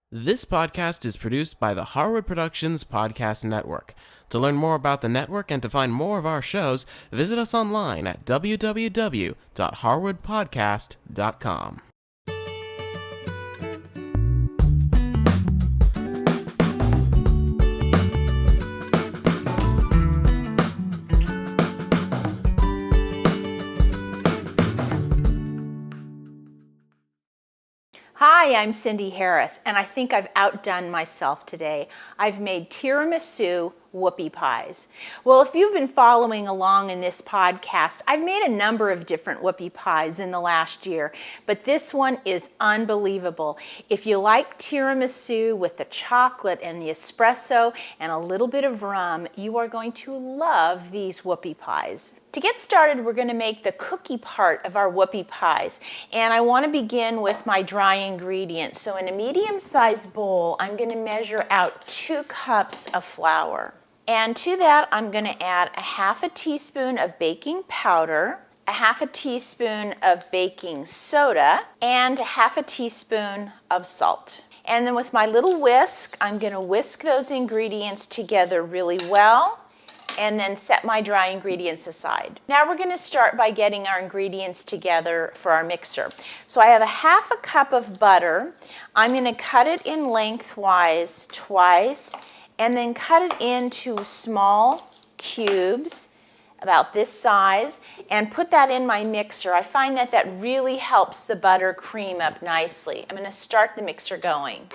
This podcast is produced by the Harwood Productions Podcast Network. To learn more about the network and to find more of our shows, visit us online at www.harwoodpodcast.com. Hi, I'm Cindy Harris, and I think I've outdone myself today. I've made tiramisu whoopie pies. Well, if you've been following along in this podcast, I've made a number of different whoopie pies in the last year, but this one is unbelievable. If you like tiramisu with the chocolate and the espresso and a little bit of rum, you are going to love these whoopie pies. To get started, we're going to make the cookie part of our whoopie pies, and I want to begin with my dry ingredients. So in a medium-sized bowl, I'm going to measure out 2 cups of flour. And to that, I'm going to add a half a teaspoon of baking powder, a half a teaspoon of baking soda, and a half a teaspoon of salt. And then with my little whisk, I'm going to whisk those ingredients together really well and then set my dry ingredients aside. Now we're going to start by getting our ingredients together for our mixer. So I have a half a cup of butter. I'm going to cut it in lengthwise twice and then cut it into small cubes about this size and put that in my mixer. I find that that really helps the butter cream up nicely. I'm going to start the mixer going.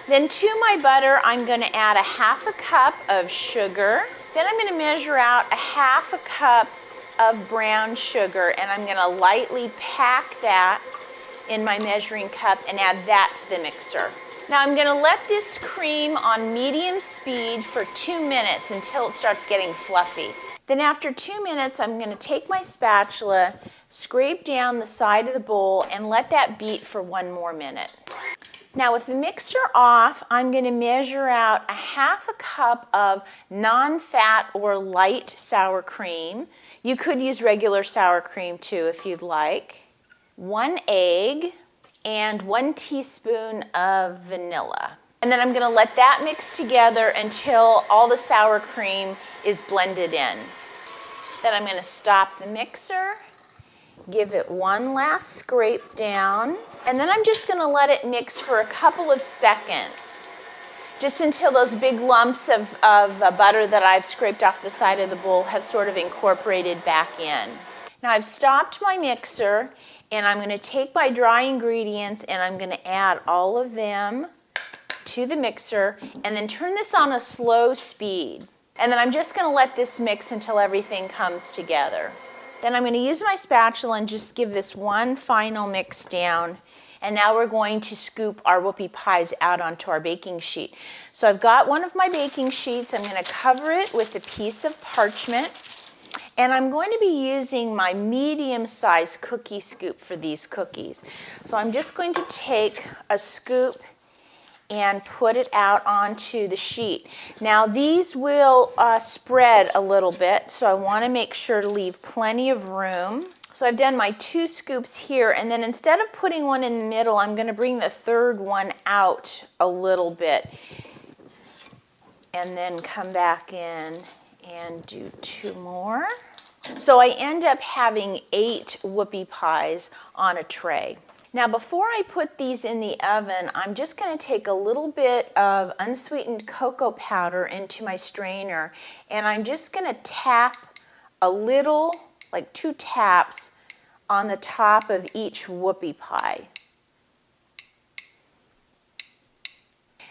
Then to my butter, I'm going to add a half a cup of sugar. Then I'm going to measure out a half a cup of brown sugar, and I'm going to lightly pack that in my measuring cup and add that to the mixer. Now I'm going to let this cream on medium speed for 2 minutes until it starts getting fluffy. Then after 2 minutes, I'm going to take my spatula, scrape down the side of the bowl, and let that beat for 1 more minute. Now with the mixer off, I'm going to measure out a half a cup of non-fat or light sour cream. You could use regular sour cream too if you'd like. 1 egg and 1 teaspoon of vanilla. And then I'm going to let that mix together until all the sour cream is blended in. Then I'm going to stop the mixer, give it one last scrape down, and then I'm just going to let it mix for a couple of seconds, just until those big lumps of butter that I've scraped off the side of the bowl have sort of incorporated back in. Now I've stopped my mixer, and I'm going to take my dry ingredients and I'm going to add all of them to the mixer and then turn this on a slow speed. And then I'm just going to let this mix until everything comes together. Then I'm going to use my spatula and just give this one final mix down. And now we're going to scoop our whoopie pies out onto our baking sheet. So I've got one of my baking sheets. I'm going to cover it with a piece of parchment. And I'm going to be using my medium-sized cookie scoop for these cookies. So I'm just going to take a scoop and put it out onto the sheet. Now these will spread a little bit, so I want to make sure to leave plenty of room. So I've done my 2 scoops here, and then instead of putting one in the middle, I'm going to bring the third one out a little bit and then come back in and do 2 more. So I end up having 8 whoopie pies on a tray. Now before I put these in the oven, I'm just going to take a little bit of unsweetened cocoa powder into my strainer, and I'm just going to tap a little, like 2 taps, on the top of each whoopie pie.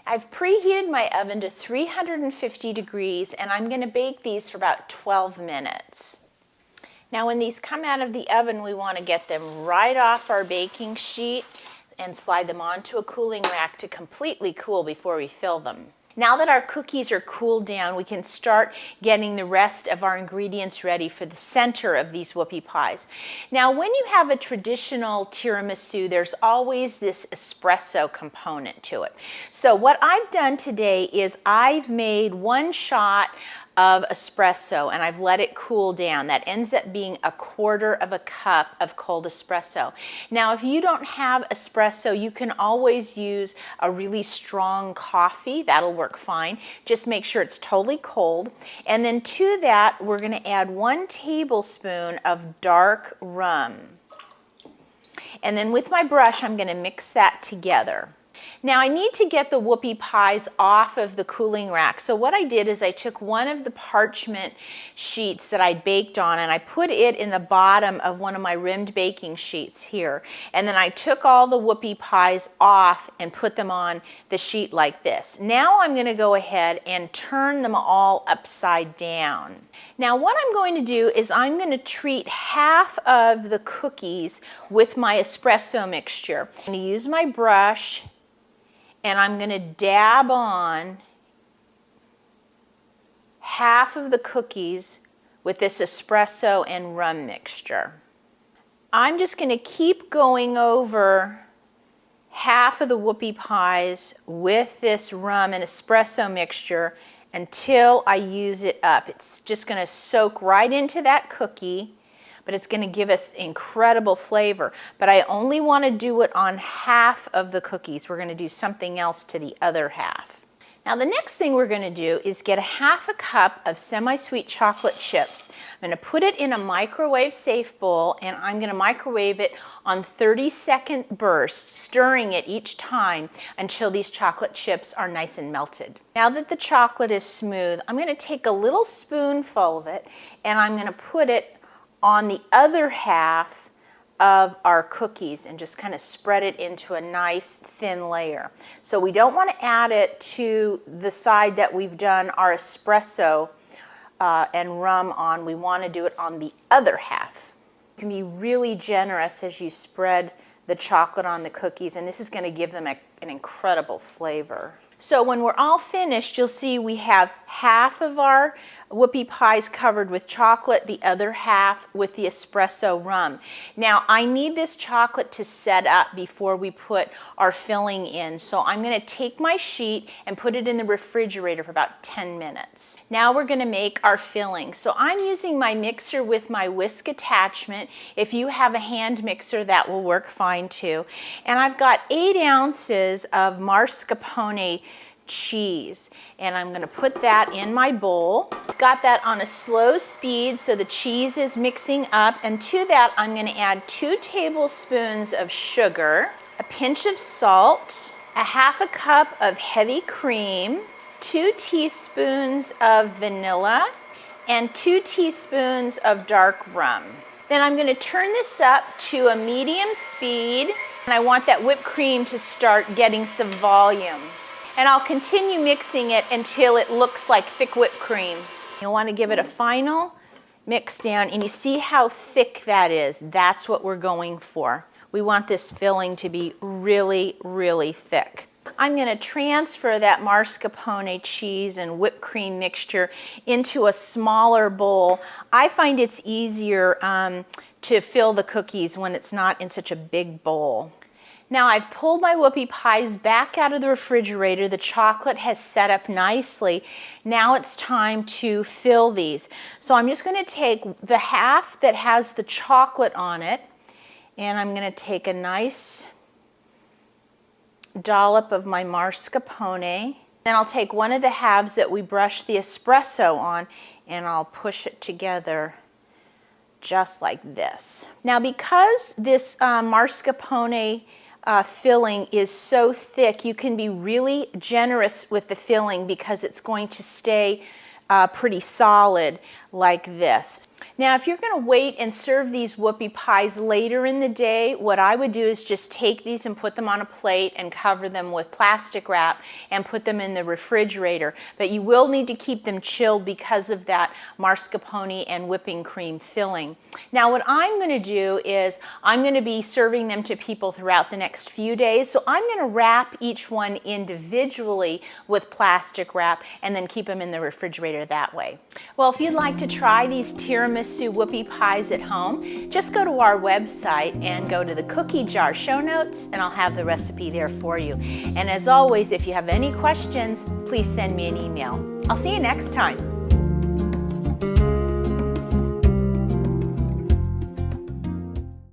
I've preheated my oven to 350 degrees, and I'm going to bake these for about 12 minutes. Now when these come out of the oven, we want to get them right off our baking sheet and slide them onto a cooling rack to completely cool before we fill them. Now that our cookies are cooled down, we can start getting the rest of our ingredients ready for the center of these whoopie pies. Now, when you have a traditional tiramisu, there's always this espresso component to it. So what I've done today is I've made 1 shot of espresso, and I've let it cool down. That ends up being 1/4 of a cup of cold espresso. Now, if you don't have espresso, you can always use a really strong coffee. That'll work fine. Just make sure it's totally cold. And then to that, we're going to add 1 tablespoon of dark rum. And then with my brush, I'm going to mix that together. Now I need to get the Whoopie Pies off of the cooling rack. So what I did is I took one of the parchment sheets that I baked on and I put it in the bottom of one of my rimmed baking sheets here. And then I took all the Whoopie Pies off and put them on the sheet like this. Now I'm going to go ahead and turn them all upside down. Now what I'm going to do is I'm going to treat half of the cookies with my espresso mixture. I'm going to use my brush and I'm going to dab on half of the cookies with this espresso and rum mixture. I'm just going to keep going over half of the Whoopie Pies with this rum and espresso mixture until I use it up. It's just going to soak right into that cookie, but it's going to give us incredible flavor. But I only want to do it on half of the cookies. We're going to do something else to the other half. Now the next thing we're going to do is get 1/2 cup of semi-sweet chocolate chips. I'm going to put it in a microwave safe bowl and I'm going to microwave it on 30-second bursts, stirring it each time until these chocolate chips are nice and melted. Now that the chocolate is smooth, I'm going to take a little spoonful of it and I'm going to put it on the other half of our cookies and just kind of spread it into a nice thin layer. So we don't want to add it to the side that we've done our espresso and rum on. We want to do it on the other half. You can be really generous as you spread the chocolate on the cookies, and this is going to give them an incredible flavor. So when we're all finished, you'll see we have half of our Whoopie Pies covered with chocolate, the other half with the espresso rum. Now I need this chocolate to set up before we put our filling in. So I'm going to take my sheet and put it in the refrigerator for about 10 minutes. Now we're going to make our filling. So I'm using my mixer with my whisk attachment. If you have a hand mixer, that will work fine too. And I've got 8 ounces of mascarpone cheese, and I'm going to put that in my bowl. Got that on a slow speed so the cheese is mixing up, and to that I'm going to add 2 tablespoons of sugar, a pinch of salt, 1/2 cup of heavy cream, 2 teaspoons of vanilla, and 2 teaspoons of dark rum. Then I'm going to turn this up to a medium speed, and I want that whipped cream to start getting some volume. And I'll continue mixing it until it looks like thick whipped cream. You'll want to give it a final mix down, and you see how thick that is. That's what we're going for. We want this filling to be really, really thick. I'm going to transfer that mascarpone cheese and whipped cream mixture into a smaller bowl. I find it's easier to fill the cookies when it's not in such a big bowl. Now I've pulled my Whoopie Pies back out of the refrigerator. The chocolate has set up nicely. Now it's time to fill these. So I'm just going to take the half that has the chocolate on it, and I'm going to take a nice dollop of my mascarpone. Then I'll take one of the halves that we brushed the espresso on, and I'll push it together just like this. Now because this mascarpone filling is so thick, you can be really generous with the filling because it's going to stay pretty solid like this. Now if you're going to wait and serve these Whoopie Pies later in the day, what I would do is just take these and put them on a plate and cover them with plastic wrap and put them in the refrigerator. But you will need to keep them chilled because of that mascarpone and whipping cream filling. Now what I'm going to do is I'm going to be serving them to people throughout the next few days. So I'm going to wrap each one individually with plastic wrap and then keep them in the refrigerator that way. Well, if you'd like to try these Tiramisu Whoopie Pies at home, just go to our website and go to the cookie jar show notes, and I'll have the recipe there for you. And as always, if you have any questions, please send me an email. I'll see you next time.